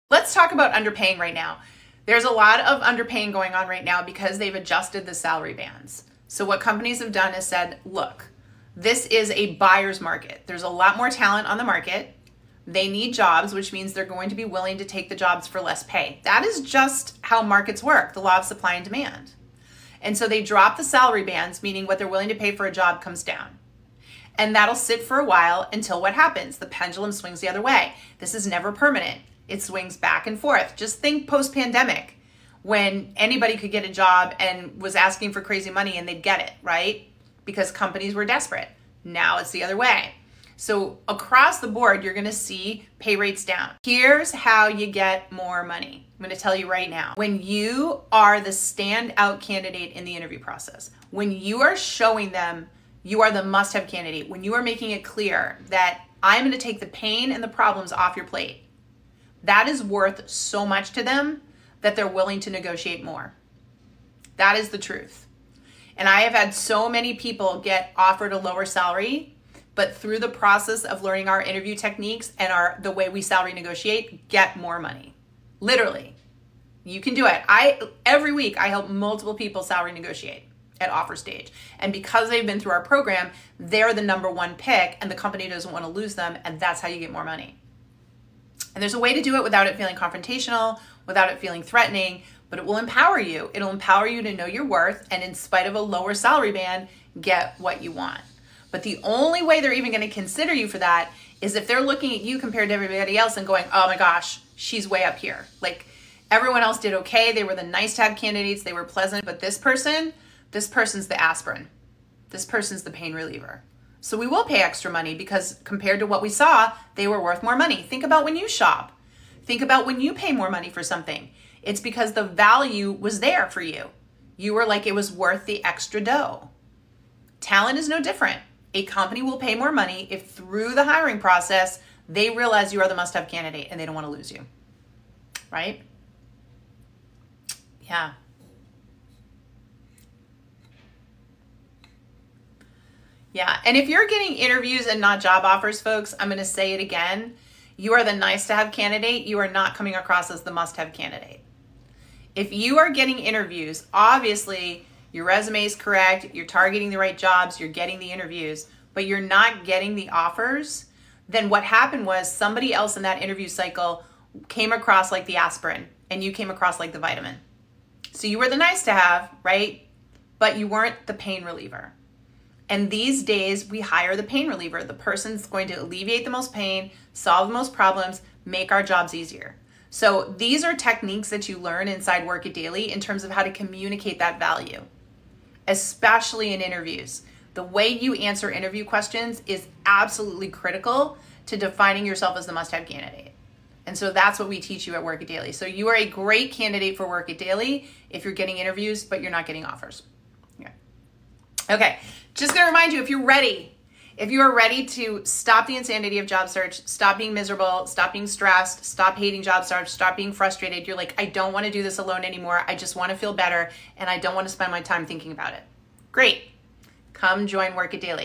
Let's talk about underpaying right now. There's a lot of underpaying going on right now because they've adjusted the salary bands. So what companies have done is said, look, this is a buyer's market. There's a lot more talent on the market. They need jobs, which means they're going to be willing to take the jobs for less pay. That is just how markets work, the law of supply and demand. And so they drop the salary bands, meaning what they're willing to pay for a job comes down. And that'll sit for a while until what happens? The pendulum swings the other way. This is never permanent. It swings back and forth. Just think post-pandemic when anybody could get a job and was asking for crazy money and they'd get it, right? Because companies were desperate. Now it's the other way. So across the board, you're gonna see pay rates down. Here's how you get more money. I'm gonna tell you right now. When you are the standout candidate in the interview process, when you are showing them you are the must-have candidate, when you are making it clear that I'm gonna take the pain and the problems off your plate, that is worth so much to them that they're willing to negotiate more. That is the truth. And I have had so many people get offered a lower salary, but through the process of learning our interview techniques and the way we salary negotiate, get more money. Literally, you can do it. Every week I help multiple people salary negotiate at offer stage. And because they've been through our program, they're the #1 pick and the company doesn't want to lose them. And that's how you get more money. And there's a way to do it without it feeling confrontational, without it feeling threatening, but it will empower you. It'll empower you to know your worth and in spite of a lower salary band, get what you want. But the only way they're even going to consider you for that is if they're looking at you compared to everybody else and going, oh my gosh, she's way up here. Like everyone else did okay. They were the nice to have candidates. They were pleasant, but this person's the aspirin. This person's the pain reliever. So we will pay extra money because compared to what we saw, they were worth more money. Think about when you shop. Think about when you pay more money for something. It's because the value was there for you. You were like, it was worth the extra dough. Talent is no different. A company will pay more money if through the hiring process, they realize you are the must-have candidate and they don't want to lose you, right? Yeah. Yeah, and if you're getting interviews and not job offers, folks, I'm going to say it again. You are the nice-to-have candidate. You are not coming across as the must-have candidate. If you are getting interviews, obviously your resume is correct, you're targeting the right jobs, you're getting the interviews, but you're not getting the offers, then what happened was somebody else in that interview cycle came across like the aspirin and you came across like the vitamin. So you were the nice-to-have, right? But you weren't the pain reliever. And these days, we hire the pain reliever. The person's going to alleviate the most pain, solve the most problems, make our jobs easier. So these are techniques that you learn inside Work It Daily in terms of how to communicate that value, especially in interviews. The way you answer interview questions is absolutely critical to defining yourself as the must-have candidate. And so that's what we teach you at Work It Daily. So you are a great candidate for Work It Daily if you're getting interviews, but you're not getting offers. Okay, just gonna remind you, if you are ready to stop the insanity of job search, stop being miserable, stop being stressed, stop hating job search, stop being frustrated, you're like, I don't wanna do this alone anymore, I just wanna feel better, and I don't wanna spend my time thinking about it. Great, come join Work It Daily.